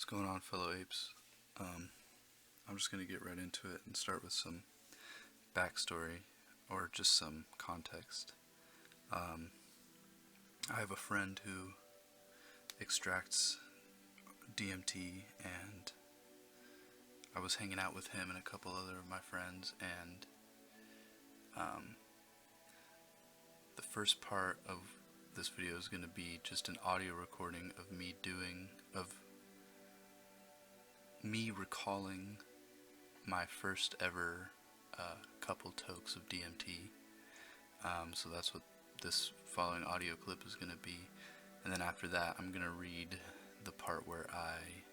What's going on, fellow apes? I'm just going to get right into it and start with some backstory, or just some context. I have a friend who extracts DMT, and I was hanging out with him and a couple other of my friends, and the first part of this video is going to be just an audio recording of me recalling my first ever couple tokes of DMT. So that's what this following audio clip is going to be, and then after that I'm going to read the part where I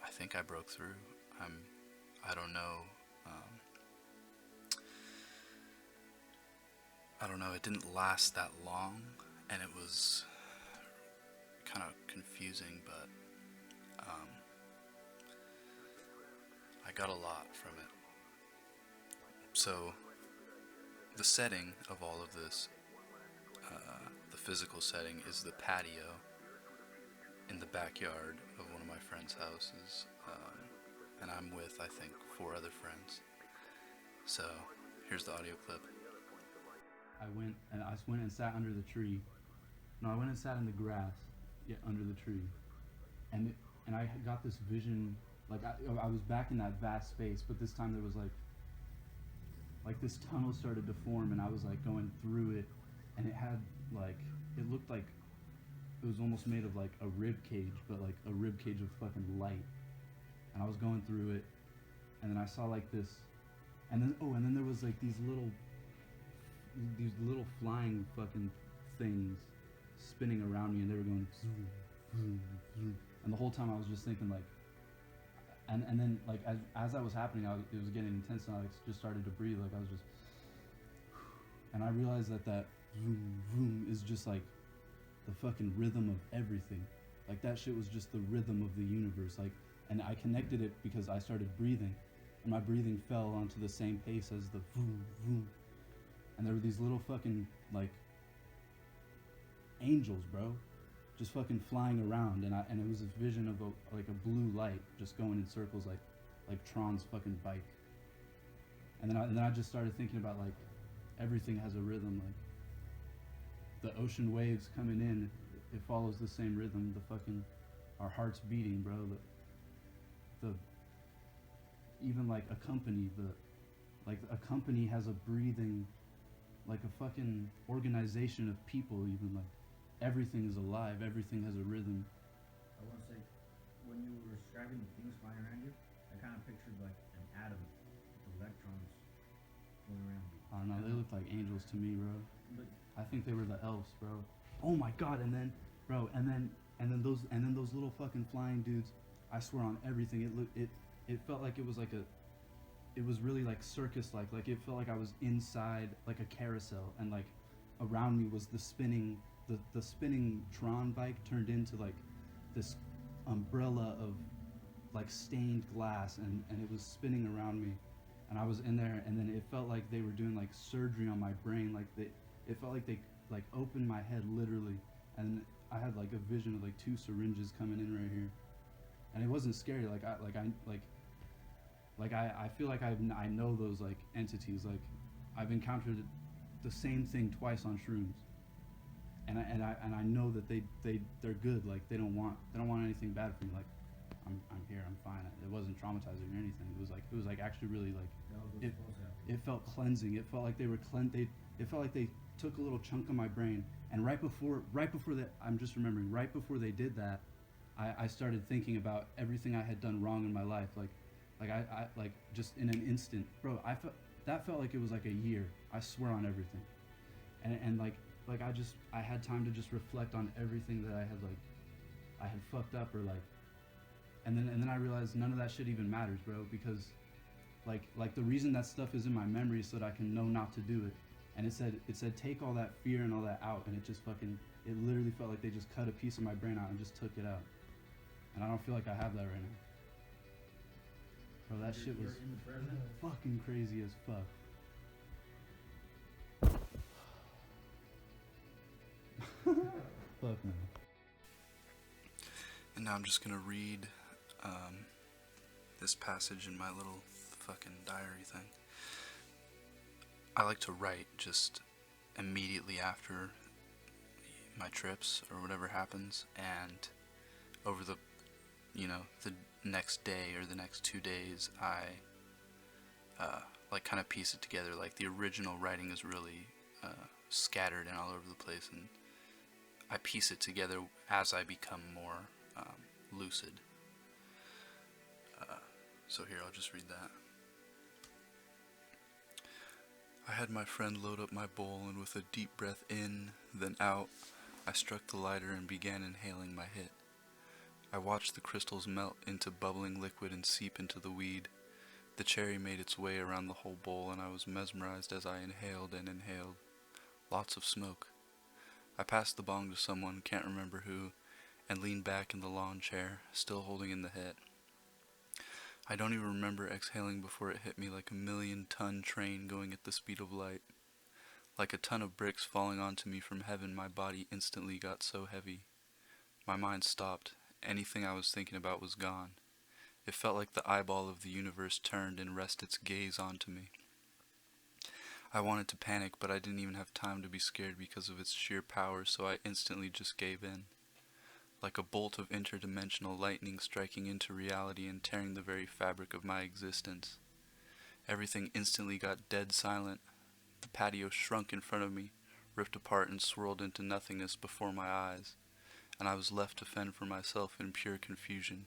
think I broke through. I don't know. I don't know, it didn't last that long, and it was kind of confusing, but I got a lot from it. So, the setting of all of this, the physical setting, is the patio in the backyard of one of my friend's houses, and I'm with, I think, 4 other friends. So, here's the audio clip. I went and sat under the tree. No, I went and sat in the grass, under the tree, and I got this vision. Like I was back in that vast space, but this time there was like this tunnel started to form, and I was like going through it, and it had it looked like it was almost made of like a rib cage, but like a rib cage of fucking light. And I was going through it, and then I saw like this, and then there was like these little flying fucking things spinning around me, and they were going zoom, zoom, zoom. And the whole time I was just thinking like, and then like as that was happening, it was getting intense, and I just started to breathe, like I was just, and I realized that zoom, zoom is just like the fucking rhythm of everything. Like that shit was just the rhythm of the universe. Like, and I connected it because I started breathing, and my breathing fell onto the same pace as the vroom, vroom. And there were these little fucking, like, angels, bro, just fucking flying around, and it was this vision of a blue light just going in circles, like Tron's fucking bike. And then I just started thinking about, like, everything has a rhythm. Like the ocean waves coming in, it follows the same rhythm. Our hearts beating, bro. The even like a company has a breathing. Like a fucking organization of people, even, like everything is alive, everything has a rhythm. I want to say, when you were describing the things flying around you, I kind of pictured like an atom with electrons going around you. I don't know, they looked like angels to me, bro. But I think they were the elves, bro. Oh my god, and then those little fucking flying dudes, I swear on everything, it felt like it was it was really like circus-like. Like it felt like I was inside like a carousel, and like around me was the spinning Tron bike turned into like this umbrella of like stained glass, and it was spinning around me, and I was in there, and then it felt like they were doing like surgery on my brain. Like it felt like they like opened my head literally, and I had like a vision of like 2 syringes coming in right here, and it wasn't scary. I feel like I know those like entities. Like I've encountered the same thing twice on shrooms, and I know that they're good. Like they don't want anything bad for me. Like I'm here, I'm fine. It wasn't traumatizing or anything. It was like actually really like it felt cleansing. It felt like they were it felt like they took a little chunk of my brain, and right before that, I'm just remembering, right before they did that, I started thinking about everything I had done wrong in my life. I like just in an instant, bro. That felt like it was like a year. I swear on everything, and like I had time to just reflect on everything that I had fucked up, or like, and then I realized none of that shit even matters, bro. Because like the reason that stuff is in my memory is so that I can know not to do it. And it said take all that fear and all that out, and it literally felt like they just cut a piece of my brain out and just took it out. And I don't feel like I have that right now. Bro, that shit was in the present. Fucking crazy as fuck. Fuck no. And now I'm just gonna read this passage in my little fucking diary thing. I like to write just immediately after my trips or whatever happens, and over the the next day or the next 2 days, I like kind of piece it together. Like the original writing is really scattered and all over the place, and I piece it together as I become more lucid. So here, I'll just read that. I had my friend load up my bowl, and with a deep breath in, then out, I struck the lighter and began inhaling my hit. I watched the crystals melt into bubbling liquid and seep into the weed. The cherry made its way around the whole bowl, and I was mesmerized as I inhaled and inhaled. Lots of smoke. I passed the bong to someone, can't remember who, and leaned back in the lawn chair, still holding in the hit. I don't even remember exhaling before it hit me like a 1,000,000-ton train going at the speed of light. Like a ton of bricks falling onto me from heaven, my body instantly got so heavy. My mind stopped. Anything I was thinking about was gone. It felt like the eyeball of the universe turned and rested its gaze onto me. I wanted to panic, but I didn't even have time to be scared because of its sheer power, so I instantly just gave in. Like a bolt of interdimensional lightning striking into reality and tearing the very fabric of my existence. Everything instantly got dead silent. The patio shrunk in front of me, ripped apart and swirled into nothingness before my eyes, and I was left to fend for myself in pure confusion.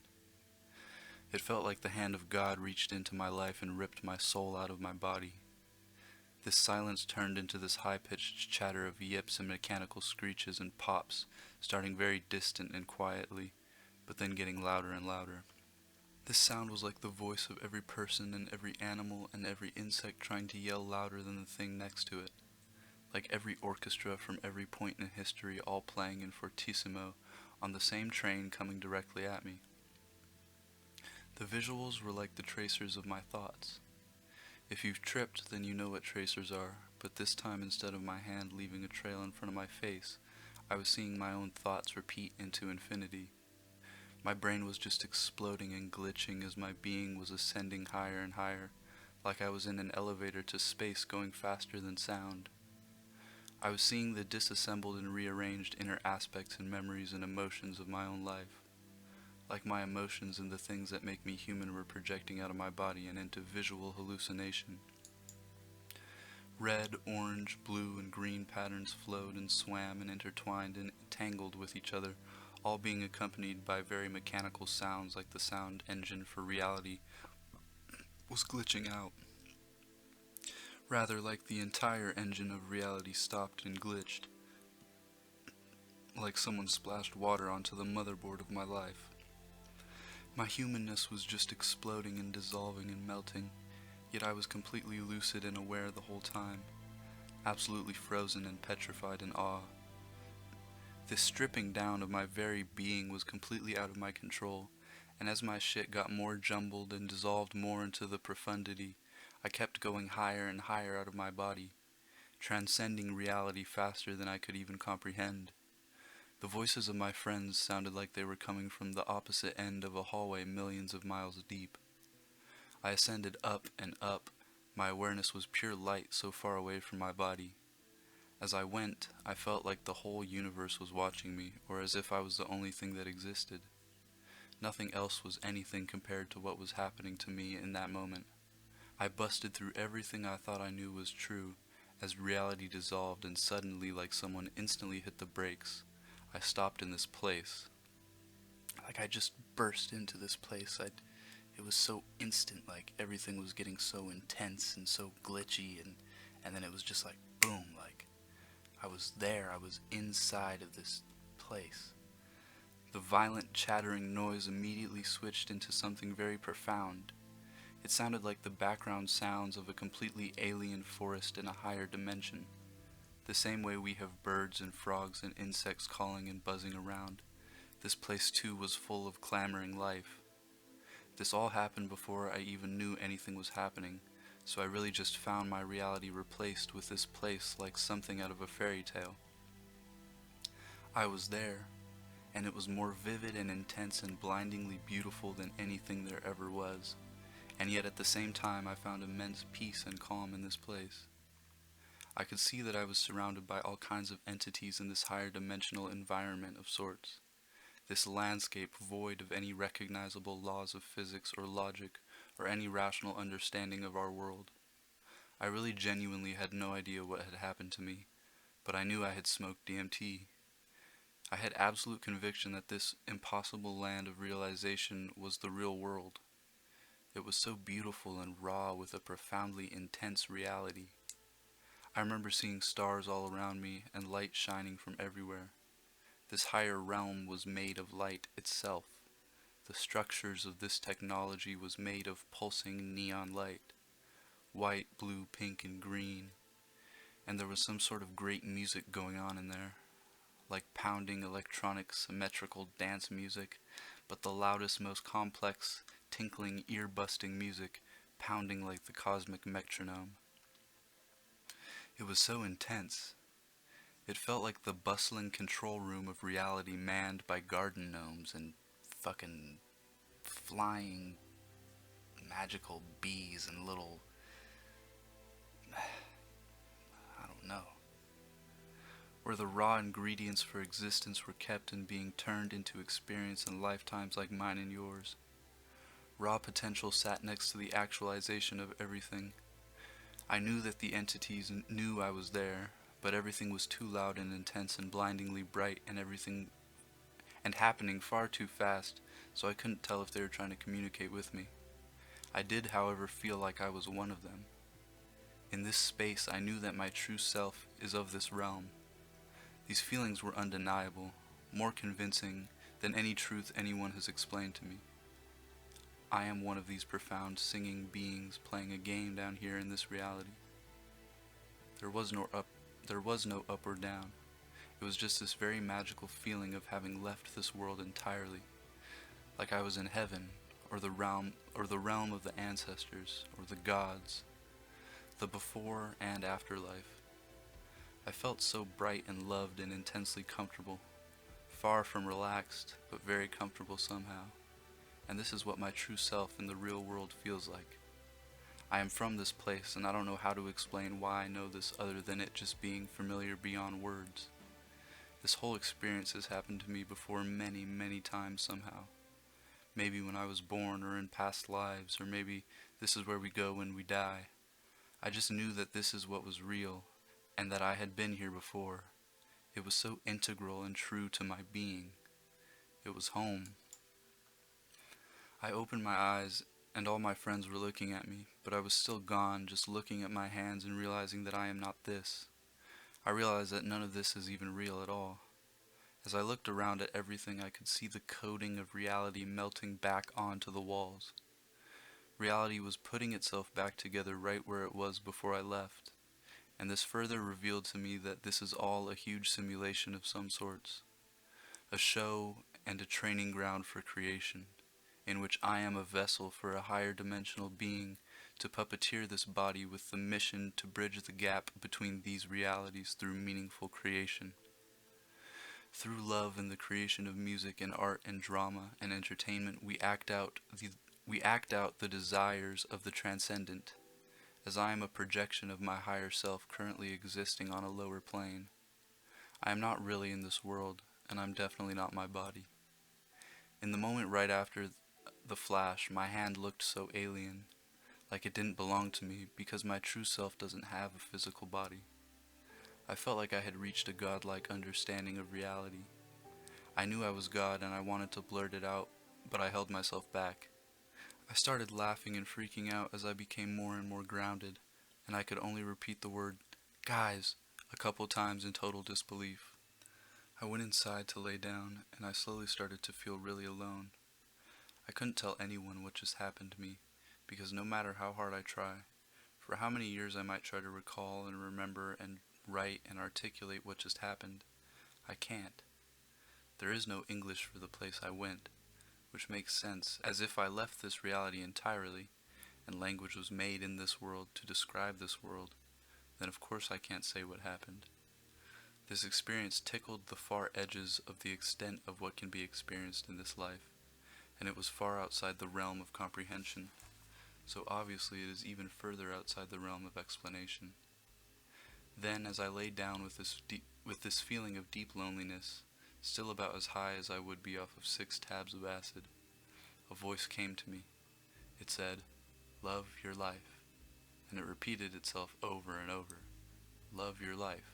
It felt like the hand of God reached into my life and ripped my soul out of my body. This silence turned into this high-pitched chatter of yips and mechanical screeches and pops, starting very distant and quietly, but then getting louder and louder. This sound was like the voice of every person and every animal and every insect trying to yell louder than the thing next to it. Like every orchestra from every point in history all playing in fortissimo on the same train coming directly at me. The visuals were like the tracers of my thoughts. If you've tripped, then you know what tracers are, but this time instead of my hand leaving a trail in front of my face, I was seeing my own thoughts repeat into infinity. My brain was just exploding and glitching as my being was ascending higher and higher, like I was in an elevator to space going faster than sound. I was seeing the disassembled and rearranged inner aspects and memories and emotions of my own life. Like my emotions and the things that make me human were projecting out of my body and into visual hallucination. Red, orange, blue, and green patterns flowed and swam and intertwined and tangled with each other, all being accompanied by very mechanical sounds like the sound engine for reality was glitching out. Rather, like the entire engine of reality stopped and glitched, like someone splashed water onto the motherboard of my life. My humanness was just exploding and dissolving and melting, yet I was completely lucid and aware the whole time, absolutely frozen and petrified in awe. This stripping down of my very being was completely out of my control, and as my shit got more jumbled and dissolved more into the profundity, I kept going higher and higher out of my body, transcending reality faster than I could even comprehend. The voices of my friends sounded like they were coming from the opposite end of a hallway millions of miles deep. I ascended up and up. My awareness was pure light so far away from my body. As I went, I felt like the whole universe was watching me, or as if I was the only thing that existed. Nothing else was anything compared to what was happening to me in that moment. I busted through everything I thought I knew was true, as reality dissolved and suddenly, like someone instantly hit the brakes, I stopped in this place. Like I just burst into this place. It was so instant, like everything was getting so intense and so glitchy, and then it was just like boom, like I was there, I was inside of this place. The violent chattering noise immediately switched into something very profound. It sounded like the background sounds of a completely alien forest in a higher dimension. The same way we have birds and frogs and insects calling and buzzing around. This place too was full of clamoring life. This all happened before I even knew anything was happening, so I really just found my reality replaced with this place like something out of a fairy tale. I was there, and it was more vivid and intense and blindingly beautiful than anything there ever was. And yet at the same time I found immense peace and calm in this place. I could see that I was surrounded by all kinds of entities in this higher dimensional environment of sorts. This landscape void of any recognizable laws of physics or logic or any rational understanding of our world. I really genuinely had no idea what had happened to me, but I knew I had smoked DMT. I had absolute conviction that this impossible land of realization was the real world. It was so beautiful and raw with a profoundly intense reality. I remember seeing stars all around me and light shining from everywhere. This higher realm was made of light itself. The structures of this technology was made of pulsing neon light, white, blue, pink, and green, and there was some sort of great music going on in there, like pounding electronic symmetrical dance music, but the loudest, most complex, tinkling, ear-busting music, pounding like the cosmic metronome. It was so intense. It felt like the bustling control room of reality manned by garden gnomes and fucking flying magical bees and little, I don't know, where the raw ingredients for existence were kept and being turned into experience in lifetimes like mine and yours. Raw potential sat next to the actualization of everything. I knew that the entities knew I was there, but everything was too loud and intense and blindingly bright and everything and happening far too fast, so I couldn't tell if they were trying to communicate with me. I did, however, feel like I was one of them. In this space, I knew that my true self is of this realm. These feelings were undeniable, more convincing than any truth anyone has explained to me. I am one of these profound singing beings playing a game down here in this reality. There was no up or down. It was just this very magical feeling of having left this world entirely, like I was in heaven, or the realm of the ancestors, or the gods, the before and afterlife. I felt so bright and loved and intensely comfortable, far from relaxed, but very comfortable somehow. And this is what my true self in the real world feels like. I am from this place, and I don't know how to explain why I know this other than it just being familiar beyond words. This whole experience has happened to me before many, many times somehow. Maybe when I was born or in past lives, or maybe this is where we go when we die. I just knew that this is what was real, and that I had been here before. It was so integral and true to my being. It was home. I opened my eyes, and all my friends were looking at me, but I was still gone, just looking at my hands and realizing that I am not this. I realized that none of this is even real at all. As I looked around at everything, I could see the coating of reality melting back onto the walls. Reality was putting itself back together right where it was before I left, and this further revealed to me that this is all a huge simulation of some sorts, a show and a training ground for creation, in which I am a vessel for a higher dimensional being to puppeteer this body with the mission to bridge the gap between these realities through meaningful creation. Through love and the creation of music and art and drama and entertainment, we act out the desires of the transcendent, as I am a projection of my higher self currently existing on a lower plane. I am not really in this world, and I'm definitely not my body. In the moment right after the flash, my hand looked so alien, like it didn't belong to me, because my true self doesn't have a physical body. I felt like I had reached a godlike understanding of reality. I knew I was God and I wanted to blurt it out, but I held myself back. I started laughing and freaking out as I became more and more grounded, and I could only repeat the word, "Guys," a couple times in total disbelief. I went inside to lay down, and I slowly started to feel really alone. I couldn't tell anyone what just happened to me, because no matter how hard I try, for how many years I might try to recall and remember and write and articulate what just happened, I can't. There is no English for the place I went, which makes sense, as if I left this reality entirely, and language was made in this world to describe this world, then of course I can't say what happened. This experience tickled the far edges of the extent of what can be experienced in this life, and it was far outside the realm of comprehension, so obviously it is even further outside the realm of explanation. Then, as I lay down with this feeling of deep loneliness, still about as high as I would be off of 6 tabs of acid, a voice came to me. It said, "Love your life," and it repeated itself over and over. Love your life,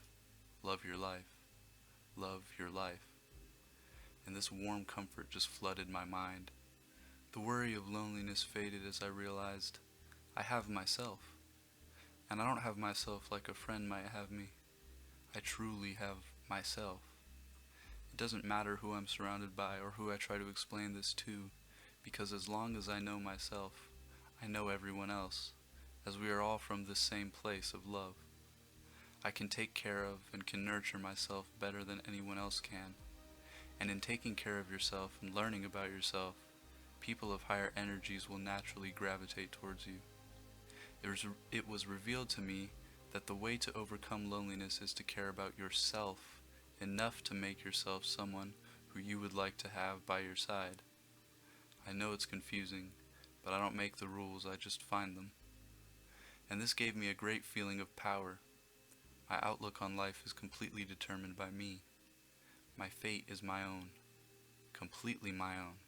love your life, love your life. And this warm comfort just flooded my mind. The worry of loneliness faded as I realized I have myself. And I don't have myself like a friend might have me. I truly have myself. It doesn't matter who I'm surrounded by or who I try to explain this to, because as long as I know myself, I know everyone else, as we are all from this same place of love. I can take care of and can nurture myself better than anyone else can. And in taking care of yourself and learning about yourself, people of higher energies will naturally gravitate towards you. It was revealed to me that the way to overcome loneliness is to care about yourself enough to make yourself someone who you would like to have by your side. I know it's confusing, but I don't make the rules, I just find them. And this gave me a great feeling of power. My outlook on life is completely determined by me. My fate is my own, completely my own.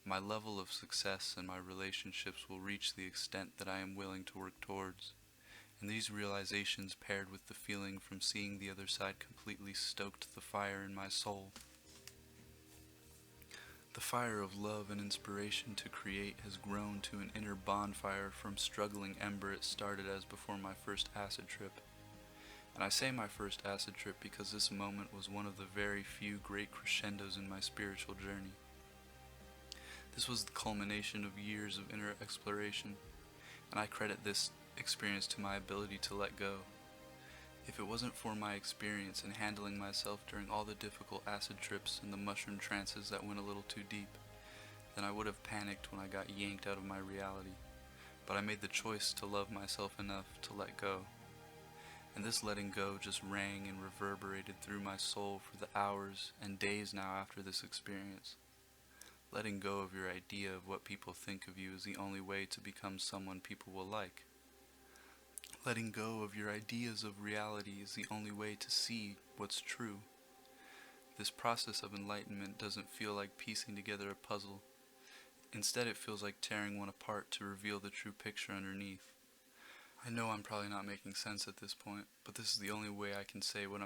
My level of success and my relationships will reach the extent that I am willing to work towards, and these realizations paired with the feeling from seeing the other side completely stoked the fire in my soul. The fire of love and inspiration to create has grown to an inner bonfire from struggling ember it started as before my first acid trip. And I say my first acid trip because this moment was one of the very few great crescendos in my spiritual journey. This was the culmination of years of inner exploration, and I credit this experience to my ability to let go. If it wasn't for my experience in handling myself during all the difficult acid trips and the mushroom trances that went a little too deep, then I would have panicked when I got yanked out of my reality. But I made the choice to love myself enough to let go. And this letting go just rang and reverberated through my soul for the hours and days now after this experience. Letting go of your idea of what people think of you is the only way to become someone people will like. Letting go of your ideas of reality is the only way to see what's true. This process of enlightenment doesn't feel like piecing together a puzzle. Instead, it feels like tearing one apart to reveal the true picture underneath. I know I'm probably not making sense at this point, but this is the only way I can say what I'm